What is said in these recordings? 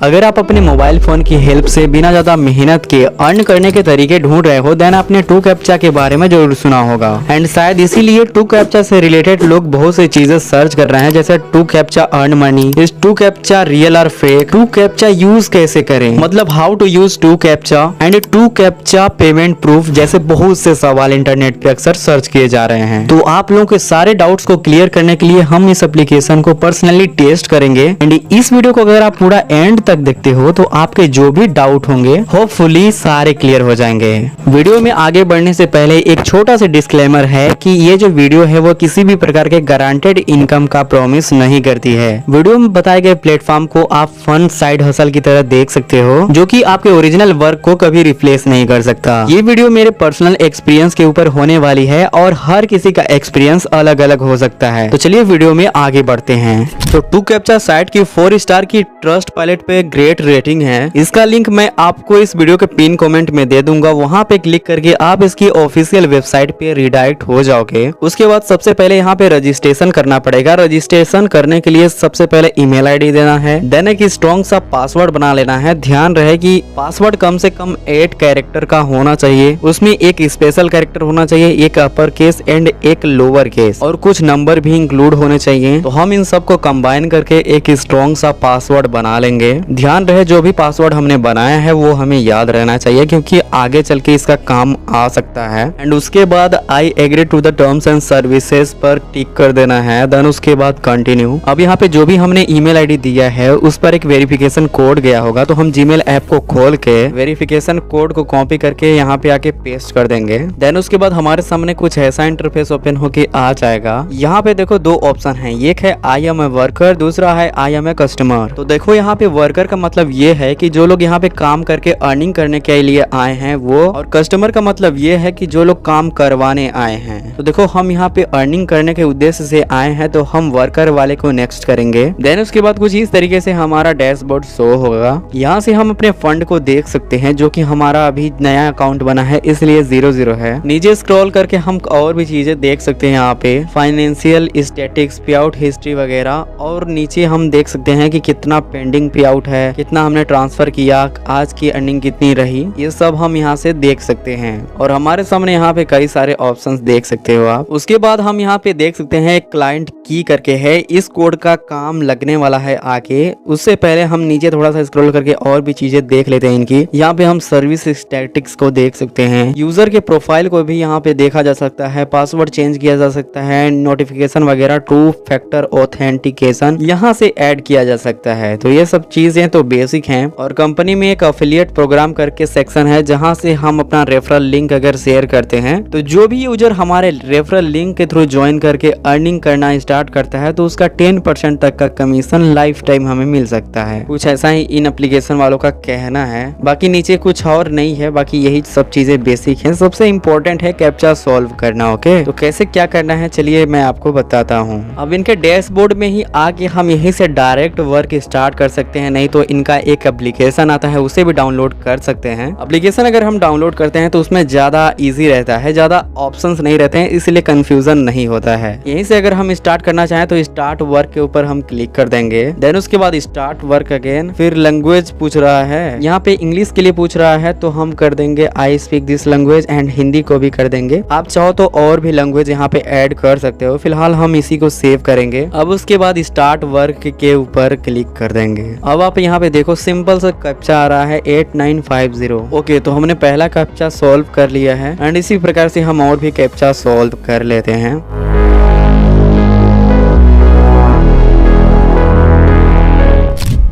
अगर आप अपने मोबाइल फोन की हेल्प से बिना ज्यादा मेहनत के अर्न करने के तरीके ढूंढ रहे हो, देन आपने टू कैप्चा के बारे में जरूर सुना होगा। एंड शायद इसीलिए टू कैप्चा से रिलेटेड लोग बहुत सी चीजें सर्च कर रहे हैं, जैसे टू कैप्चा अर्न मनी, इस टू कैप्चा रियल और फेक, टू कैप्चा यूज कैसे करें, मतलब how to use two captcha and two captcha payment proof, जैसे बहुत से सवाल इंटरनेट पे अक्सर सर्च किए जा रहे हैं। तो आप लोगों के सारे डाउट्स को क्लियर करने के लिए हम इस एप्लीकेशन को पर्सनली टेस्ट करेंगे। एंड इस वीडियो को अगर आप पूरा एंड तक देखते हो तो आपके जो भी डाउट होंगे होपफुली सारे क्लियर हो जाएंगे। वीडियो में आगे बढ़ने से पहले एक छोटा सा डिस्क्लेमर है कि ये जो वीडियो है वो किसी भी प्रकार के गारंटेड इनकम का प्रॉमिस नहीं करती है। वीडियो में बताए गए प्लेटफॉर्म को आप फन साइड हसल की तरह देख सकते हो, जो कि आपके ओरिजिनल वर्क को कभी रिप्लेस नहीं कर सकता। ये वीडियो मेरे पर्सनल एक्सपीरियंस के ऊपर होने वाली है और हर किसी का एक्सपीरियंस अलग अलग हो सकता है। तो चलिए वीडियो में आगे बढ़ते हैं। तो टू कैप्चा साइट की 4 स्टार की ट्रस्ट पायलट पे ग्रेट रेटिंग है। इसका लिंक मैं आपको इस वीडियो के पिन कमेंट में दे दूंगा, वहां पे क्लिक करके आप इसकी ऑफिशियल वेबसाइट पे रिडायरेक्ट हो जाओगे। उसके बाद सबसे पहले यहाँ पे रजिस्ट्रेशन करना पड़ेगा। रजिस्ट्रेशन करने के लिए सबसे पहले ईमेल आईडी देना है, देन एक स्ट्रॉन्ग सा पासवर्ड बना लेना है। ध्यान रहे कि पासवर्ड कम से कम 8 कैरेक्टर का होना चाहिए, उसमें एक स्पेशल कैरेक्टर होना चाहिए, एक अपर केस एंड एक लोअर केस, और कुछ नंबर भी इंक्लूड होने चाहिए। तो हम इन सबको कंबाइन करके एक स्ट्रॉन्ग सा पासवर्ड बना लेंगे। ध्यान रहे जो भी पासवर्ड हमने बनाया है वो हमें याद रहना चाहिए, क्योंकि आगे चल के इसका काम आ सकता है। एंड उसके बाद I agree to the terms and services पर टिक कर देना है, देन उसके बाद कंटिन्यू। अब यहाँ पे जो भी हमने ईमेल आईडी दिया है उस पर एक वेरिफिकेशन कोड गया होगा, तो हम जीमेल ऐप को खोल के वेरिफिकेशन कोड को कॉपी करके यहाँ पे आके पेस्ट कर देंगे। देन उसके बाद हमारे सामने कुछ ऐसा इंटरफेस ओपन होके आ जाएगा। यहाँ पे देखो 2 ऑप्शन है, एक है आई एम ए वर्कर, दूसरा है आई एम ए कस्टमर। तो देखो यहाँ पे वर्कर का मतलब ये है कि जो लोग यहाँ पे काम करके अर्निंग करने के लिए आए हैं वो, और कस्टमर का मतलब ये है कि जो लोग काम करवाने आए हैं। तो देखो हम यहाँ पे अर्निंग करने के उद्देश्य से आए हैं, तो हम वर्कर वाले को नेक्स्ट करेंगे। देन उसके बाद कुछ इस तरीके से हमारा डैशबोर्ड शो होगा। यहाँ से हम अपने फंड को देख सकते हैं, जो कि हमारा अभी नया अकाउंट बना है इसलिए 00 है। नीचे स्क्रॉल करके हम और भी चीजें देख सकते हैं, यहाँ पे फाइनेंशियल स्टैटिक्स, पे आउट हिस्ट्री वगैरह, और नीचे हम देख सकते हैं कि कितना पेंडिंग पे आउट है, कितना हमने ट्रांसफर किया, आज की अर्निंग कितनी रही, ये सब हम यहाँ से देख सकते हैं। और हमारे सामने यहाँ पे कई सारे ऑप्शंस देख सकते हो आप। उसके बाद हम यहाँ पे देख सकते हैं एक क्लाइंट की करके है, इस कोड का काम लगने वाला है आगे। उससे पहले हम नीचे थोड़ा सा स्क्रॉल करके और भी चीजें देख लेते हैं इनकी। यहाँ पे हम सर्विस स्टैटिक्स को देख सकते हैं, यूजर के प्रोफाइल को भी यहाँ पे देखा जा सकता है, पासवर्ड चेंज किया जा सकता है, नोटिफिकेशन वगैरह, टू फैक्टर ऑथेंटिकेशन यहाँ से ऐड किया जा सकता है। तो ये सब चीजें तो बेसिक हैं। और कंपनी में एक अफिलिएट प्रोग्राम करके सेक्शन है, जहाँ से हम अपना रेफरल लिंक अगर शेयर करते हैं तो जो भी यूजर हमारे रेफरल लिंक के थ्रू ज्वाइन करके अर्निंग करना स्टार्ट करता है तो उसका 10% तक का कमीशन लाइफ टाइम हमें मिल सकता है। कुछ ऐसा ही इन एप्लीकेशन वालों का कहना है, बाकी नीचे कुछ और नहीं है, बाकी यही सब चीजें बेसिक हैं। सबसे इम्पोर्टेंट है कैप्चा सॉल्व करना। ओके, तो कैसे क्या करना है चलिए मैं आपको बताता हूँ। अब इनके डैशबोर्ड में ही आके हम यहीं से डायरेक्ट वर्क स्टार्ट कर सकते हैं, नहीं तो इनका एक एप्लीकेशन आता है उसे भी डाउनलोड कर सकते हैं। एप्लीकेशन अगर हम डाउनलोड करते हैं तो उसमें ज्यादा इजी रहता है, ज्यादा ऑप्शंस नहीं रहते हैं, इसलिए कंफ्यूजन नहीं होता है। यहीं से अगर हम स्टार्ट करना चाहें तो स्टार्ट वर्क के ऊपर हम क्लिक कर देंगे। देन उसके बाद स्टार्ट वर्क अगेन, फिर लैंग्वेज पूछ रहा है, यहाँ पे इंग्लिश के लिए पूछ रहा है तो हम कर देंगे I speak this language, and Hindi को भी कर देंगे। आप चाहो तो और भी लैंग्वेज यहाँ पे ऐड कर सकते हो, फिलहाल हम इसी को सेव करेंगे। अब उसके बाद स्टार्ट वर्क के ऊपर क्लिक कर देंगे। अब आप यहाँ पे देखो सिंपल सा कैप्चा आ रहा है 8950। ओके, तो हमने पहला कैप्चा सॉल्व कर लिया है, एंड इसी प्रकार से हम और भी कैप्चा सॉल्व कर लेते हैं।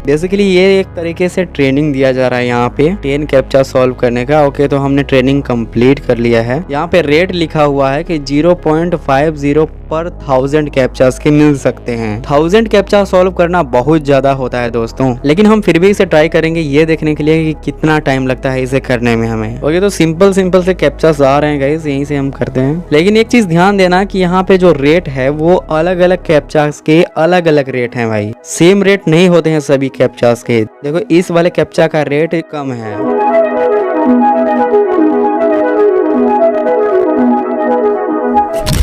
बेसिकली ये एक तरीके से ट्रेनिंग दिया जा रहा है यहाँ पे 10 कैप्चा सॉल्व करने का। ओके, तो हमने ट्रेनिंग कंप्लीट कर लिया है। यहाँ पे रेट लिखा हुआ है कि 0.50 पर 1000 कैप्चास के मिल सकते हैं। 1000 कैप्चा सॉल्व करना बहुत ज्यादा होता है दोस्तों, लेकिन हम फिर भी इसे ट्राई करेंगे ये देखने के लिए कि कितना टाइम लगता है इसे करने में हमें। ओके, तो सिंपल से कैप्चास आ रहे हैं गाइस, यहीं से हम करते हैं। लेकिन एक चीज ध्यान देना कि यहाँ पे जो रेट है वो अलग अलग कैप्चास के अलग अलग रेट है भाई, सेम रेट नहीं होते हैं सभी कैप्चास के। देखो इस वाले कैप्चा का रेट कम है।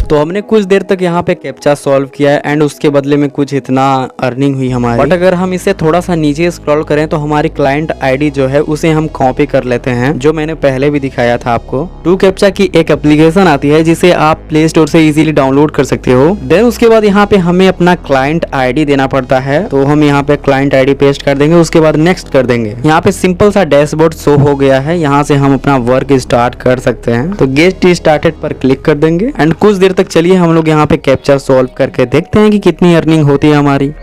तो हमने कुछ देर तक यहाँ पे कैप्चा सॉल्व किया है एंड उसके बदले में कुछ इतना अर्निंग हुई हमारी। बट अगर हम इसे थोड़ा सा नीचे स्क्रॉल करें तो हमारी क्लाइंट आईडी जो है उसे हम कॉपी कर लेते हैं, जो मैंने पहले भी दिखाया था आपको। टू कैप्चा की एक एप्लीकेशन आती है जिसे आप प्ले स्टोर से इजीली डाउनलोड कर सकते हो। देन उसके बाद यहाँ पे हमें अपना क्लाइंट आईडी देना पड़ता है, तो हम यहाँ पे क्लाइंट आईडी पेस्ट कर देंगे, उसके बाद नेक्स्ट कर देंगे। यहाँ पे सिंपल सा डैशबोर्ड शो हो गया है, यहाँ से हम अपना वर्क स्टार्ट कर सकते हैं। तो गेट स्टार्टेड पर क्लिक कर देंगे एंड कुछ देर तक चलिए हम लोग यहाँ पे कैप्चा सॉल्व करके देखते हैं कि कितनी अर्निंग होती है हमारी।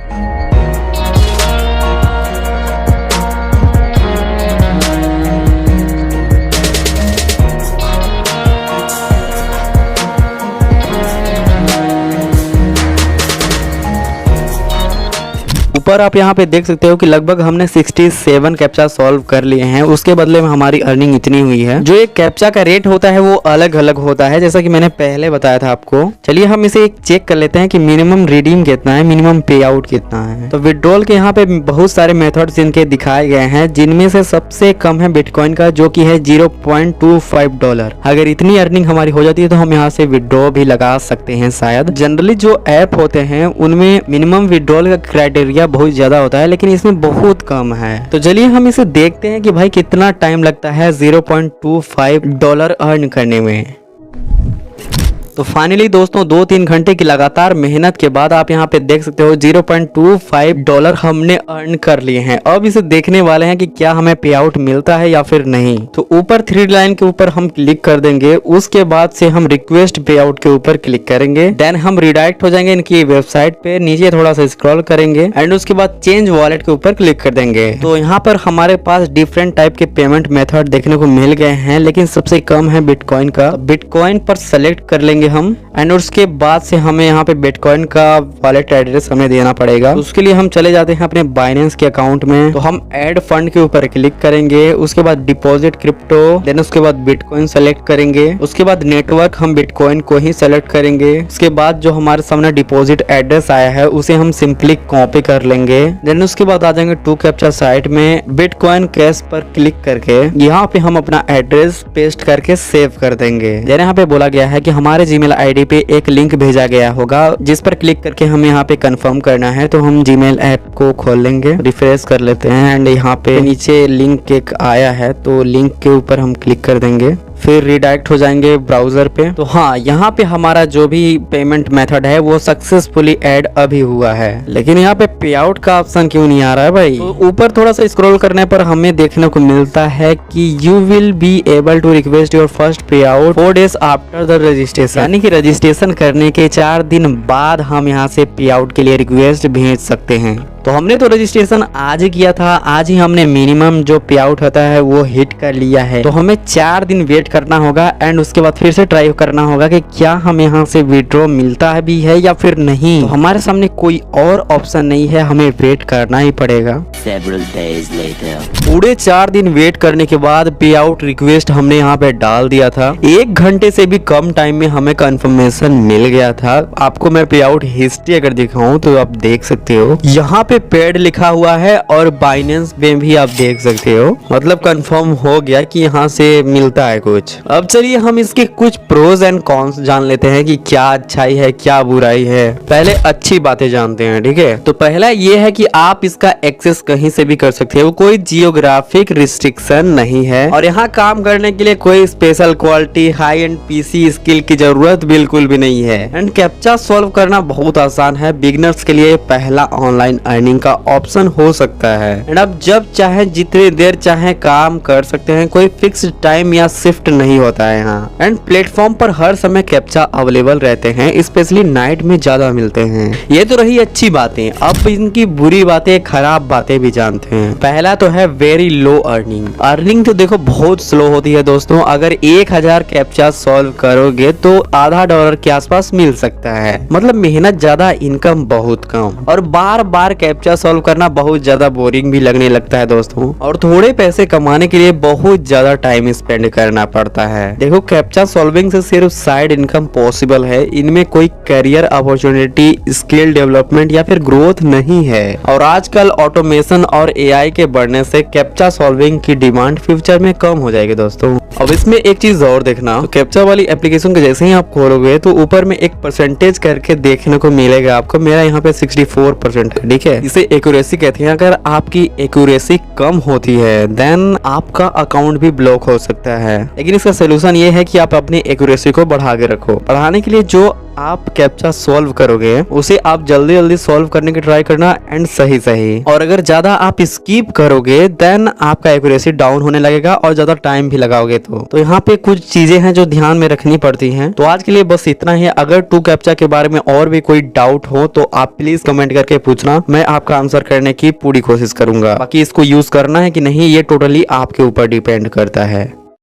ऊपर आप यहाँ पे देख सकते हो कि लगभग हमने 67 कैप्चा सॉल्व कर लिए हैं, उसके बदले में हमारी अर्निंग इतनी हुई है। जो एक कैप्चा का रेट होता है वो अलग अलग होता है, जैसा कि मैंने पहले बताया था आपको। चलिए हम इसे एक चेक कर लेते हैं कि मिनिमम रिडीम कितना है, मिनिमम पे आउट कितना है। तो विड्रॉल के यहाँ पे बहुत सारे मेथड्स इनके दिखाए गए हैं, जिनमें से सबसे कम है बिटकॉइन का, जो कि है $0.25। अगर इतनी अर्निंग हमारी हो जाती है तो हम यहाँ से विड्रॉ भी लगा सकते हैं शायद। जनरली जो ऐप होते हैं उनमें मिनिमम विड्रॉल का क्राइटेरिया बहुत ज्यादा होता है, लेकिन इसमें बहुत कम है। तो चलिए हम इसे देखते हैं कि भाई कितना टाइम लगता है $0.25 अर्न करने में। तो फाइनली दोस्तों 2-3 घंटे की लगातार मेहनत के बाद आप यहाँ पे देख सकते हो $0.25 हमने अर्न कर लिए हैं। अब इसे देखने वाले हैं कि क्या हमें पे आउट मिलता है या फिर नहीं। तो ऊपर 3 लाइन के ऊपर हम क्लिक कर देंगे, उसके बाद से हम रिक्वेस्ट पे आउट के ऊपर क्लिक करेंगे। देन हम रिडायरेक्ट हो जाएंगे इनकी वेबसाइट पे, नीचे थोड़ा सा स्क्रॉल करेंगे एंड उसके बाद चेंज वॉलेट के ऊपर क्लिक कर देंगे। तो यहाँ पर हमारे पास डिफरेंट टाइप के पेमेंट मेथड देखने को मिल गए हैं, लेकिन सबसे कम है बिटकॉइन का। बिटकॉइन पर सेलेक्ट कर लेंगे हम एंड उसके बाद से हमें यहाँ पे बिटकॉइन का वॉलेट एड्रेस हमें देना पड़ेगा। उसके लिए हम चले जाते हैं अपने बाइनेंस के अकाउंट में। तो हम ऐड फंड के ऊपर क्लिक करेंगे, उसके बाद डिपॉजिट क्रिप्टो, देन उसके बाद बिटकॉइन सेलेक्ट करेंगे, उसके बाद नेटवर्क हम बिटकॉइन को ही सेलेक्ट करेंगे। उसके बाद जो हमारे सामने डिपॉजिट एड्रेस आया है उसे हम सिंपली कॉपी कर लेंगे। देन उसके बाद आ जाएंगे टू कैप्चा साइट में, बिटकॉइन कैश पर क्लिक करके यहाँ पे हम अपना एड्रेस पेस्ट करके सेव कर देंगे। देन यहाँ पे बोला गया है कि हमारे जीमेल आईडी पे एक लिंक भेजा गया होगा, जिस पर क्लिक करके हमें यहाँ पे कंफर्म करना है। तो हम जीमेल ऐप को खोल लेंगे, रिफ्रेश कर लेते हैं एंड यहाँ पे नीचे लिंक एक आया है, तो लिंक के ऊपर हम क्लिक कर देंगे, फिर रिडायरेक्ट हो जाएंगे ब्राउजर पे। तो हाँ, यहाँ पे हमारा जो भी पेमेंट मेथड है वो सक्सेसफुली ऐड अभी हुआ है, लेकिन यहाँ पे पे आउट का ऑप्शन क्यों नहीं आ रहा है भाई। तो ऊपर थोड़ा सा स्क्रॉल करने पर हमें देखने को मिलता है कि you will be able to request your first payout 4 days after the registration, यानी कि रजिस्ट्रेशन करने के 4 दिन बाद हम यहाँ से पे आउट के लिए रिक्वेस्ट भेज सकते हैं। तो हमने तो रजिस्ट्रेशन आज ही किया था, आज ही हमने मिनिमम जो पे आउट होता है वो हिट कर लिया है। तो हमें 4 दिन वेट करना होगा एंड उसके बाद फिर से ट्राई करना होगा कि क्या हम यहाँ से विड्रॉ मिलता है भी है या फिर नहीं। तो हमारे सामने कोई और ऑप्शन नहीं है, हमें वेट करना ही पड़ेगा। पूरे 4 दिन वेट करने के बाद पे आउट रिक्वेस्ट हमने यहाँ पे डाल दिया था। 1 घंटे से भी कम टाइम में हमें कंफर्मेशन मिल गया था। आपको मैं पे आउट हिस्ट्री अगर दिखाऊं तो आप देख सकते हो, यहाँ पे पेड लिखा हुआ है और बाइनेंस में भी आप देख सकते हो, मतलब कंफर्म हो गया कि यहाँ से मिलता है कुछ। अब चलिए हम इसके कुछ प्रोज एंड कॉन्स जान लेते हैं कि क्या अच्छाई है क्या बुराई है। पहले अच्छी बातें जानते हैं, ठीक है। तो पहला ये है कि आप इसका एक्सेस कहीं से भी कर सकते हो, कोई जियोग्राफिक रिस्ट्रिक्शन नहीं है और यहाँ काम करने के लिए कोई special quality high and PC skill की जरूरत बिल्कुल भी नहीं है। एंड कैप्चा सॉल्व करना बहुत आसान है, बिगिनर्स के लिए पहला ऑनलाइन अर्निंग का ऑप्शन हो सकता है। एंड आप जब चाहे जितनी देर चाहे काम कर सकते हैं, कोई फिक्स टाइम या शिफ्ट नहीं होता है यहाँ। एंड प्लेटफॉर्म पर हर समय कैप्चा अवेलेबल रहते हैं, स्पेशली नाइट में ज्यादा मिलते हैं। ये तो रही अच्छी बातें, अब इनकी बुरी बातें खराब बातें भी जानते हैं। पहला तो है वेरी लो अर्निंग। अर्निंग तो देखो बहुत स्लो होती है दोस्तों। अगर 1000 कैप्चा सॉल्व करोगे तो $0.5 के आसपास मिल सकता है, मतलब मेहनत ज्यादा इनकम बहुत कम। और बार बार कैप्चा सॉल्व करना बहुत ज्यादा बोरिंग भी लगने लगता है दोस्तों, और थोड़े पैसे कमाने के लिए बहुत ज्यादा टाइम स्पेंड करना पड़ता है। देखो कैप्चा सॉल्विंग से सिर्फ साइड इनकम पॉसिबल है, इनमें कोई करियर अपॉर्चुनिटी, स्किल डेवलपमेंट या फिर ग्रोथ नहीं है। और आजकल ऑटोमेशन और एआई के बढ़ने से कैप्चा सॉल्विंग की डिमांड फ्यूचर में कम हो जाएगी दोस्तों। अब इसमें एक चीज और देखना, तो कैप्चा वाली एप्लीकेशन को जैसे ही आप खोलोगे तो ऊपर में एक परसेंटेज करके देखने को मिलेगा आपको। मेरा यहाँ पे 64% है, ठीक है। इसे एक्यूरेसी कहते हैं। अगर आपकी एक्यूरेसी कम होती है देन आपका अकाउंट भी ब्लॉक हो सकता है, लेकिन इसका सोल्यूशन ये है कि आप अपनी एक्यूरेसी को बढ़ा के रखो। बढ़ाने के लिए जो आप कैप्चा सॉल्व करोगे उसे आप जल्दी जल्दी सॉल्व करने की ट्राई करना एंड सही सही। और अगर ज्यादा आप स्किप करोगे देन आपका एक्यूरेसी डाउन होने लगेगा और ज्यादा टाइम भी लगाओगे। तो यहाँ पे कुछ चीजें हैं जो ध्यान में रखनी पड़ती हैं। तो आज के लिए बस इतना ही। अगर टू कैप्चा के बारे में और भी कोई डाउट हो तो आप प्लीज कमेंट करके पूछना, मैं आपका आंसर करने की पूरी कोशिश करूंगा। बाकी इसको यूज करना है कि नहीं ये टोटली आपके ऊपर डिपेंड करता है।